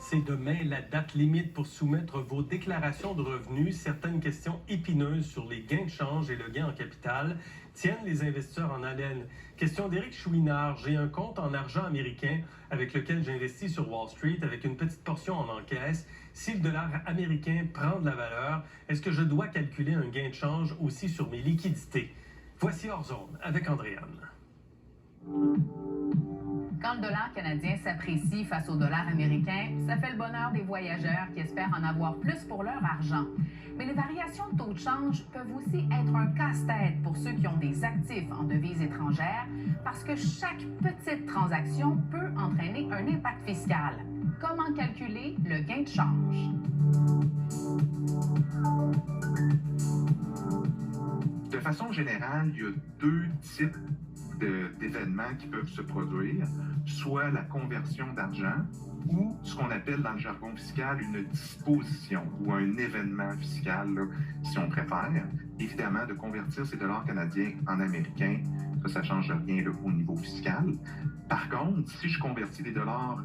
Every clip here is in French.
C'est demain la date limite pour soumettre vos déclarations de revenus. Certaines questions épineuses sur les gains de change et le gain en capital tiennent les investisseurs en haleine. Question d'Éric Chouinard. J'ai un compte en argent américain avec lequel j'investis sur Wall Street avec une petite portion en encaisse. Si le dollar américain prend de la valeur, est-ce que je dois calculer un gain de change aussi sur mes liquidités? Voici Hors Zone avec Andréane. Quand le dollar canadien s'apprécie face au dollar américain, ça fait le bonheur des voyageurs qui espèrent en avoir plus pour leur argent. Mais les variations de taux de change peuvent aussi être un casse-tête pour ceux qui ont des actifs en devises étrangères parce que chaque petite transaction peut entraîner un impact fiscal. Comment calculer le gain de change? De façon générale, il y a deux types d'événements qui peuvent se produire, soit la conversion d'argent ou ce qu'on appelle dans le jargon fiscal une disposition ou un événement fiscal, là, si on préfère. Évidemment, de convertir ces dollars canadiens en américains, ça ne change rien là, au niveau fiscal. Par contre, si je convertis des dollars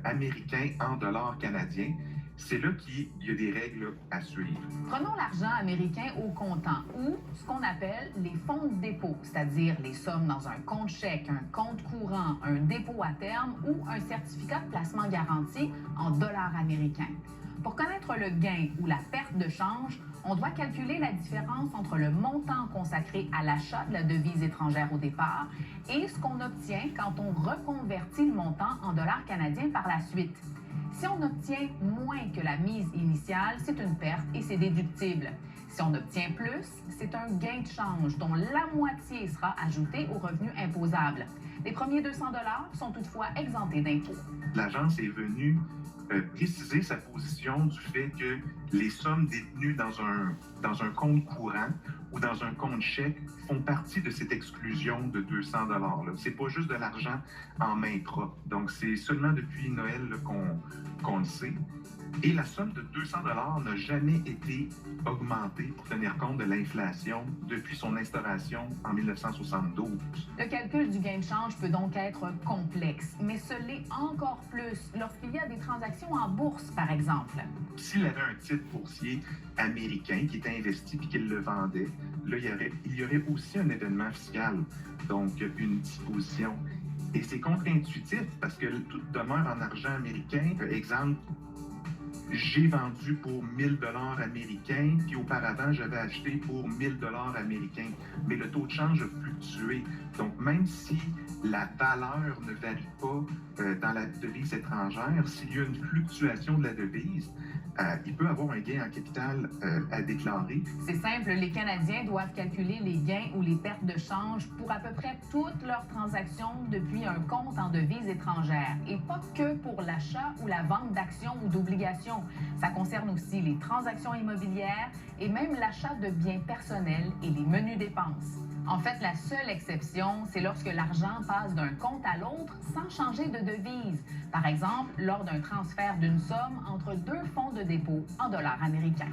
américains en dollars canadiens, c'est là qu'il y a des règles à suivre. Prenons l'argent américain au comptant ou ce qu'on appelle les fonds de dépôt, c'est-à-dire les sommes dans un compte chèque, un compte courant, un dépôt à terme ou un certificat de placement garanti en dollars américains. Pour connaître le gain ou la perte de change, on doit calculer la différence entre le montant consacré à l'achat de la devise étrangère au départ et ce qu'on obtient quand on reconvertit le montant en dollars canadiens par la suite. Si on obtient moins que la mise initiale, c'est une perte et c'est déductible. Si on obtient plus, c'est un gain de change dont la moitié sera ajoutée au revenu imposable. Les premiers 200 $ sont toutefois exemptés d'impôts. L'agence est venue préciser sa position du fait que les sommes détenues dans un compte courant ou dans un compte chèque font partie de cette exclusion de 200 $. C'est pas juste de l'argent en main propre. Donc, c'est seulement depuis Noël là, qu'on le sait. Et la somme de 200 $ n'a jamais été augmentée pour tenir compte de l'inflation depuis son instauration en 1972. Le calcul du gain de change peut donc être complexe, mais ce l'est encore plus lorsqu'il y a des transactions en bourse, par exemple. S'il avait un titre boursier américain qui était investi puis qu'il le vendait, là, il y aurait aussi un événement fiscal, donc une disposition. Et c'est contre-intuitif parce que tout demeure en argent américain. Exemple, j'ai vendu pour 1000 $ américains, puis auparavant, j'avais acheté pour 1000 $ américains. Mais le taux de change a fluctué. Donc, même si la valeur ne varie pas dans la devise étrangère, s'il y a une fluctuation de la devise, il peut avoir un gain en capital à déclarer. C'est simple, les Canadiens doivent calculer les gains ou les pertes de change pour à peu près toutes leurs transactions depuis un compte en devise étrangère. Et pas que pour l'achat ou la vente d'actions ou d'obligations. Ça concerne aussi les transactions immobilières et même l'achat de biens personnels et les menus dépenses. En fait, la seule exception, c'est lorsque l'argent passe d'un compte à l'autre sans changer de devise. Par exemple, lors d'un transfert d'une somme entre deux fonds de dépôt en dollars américains.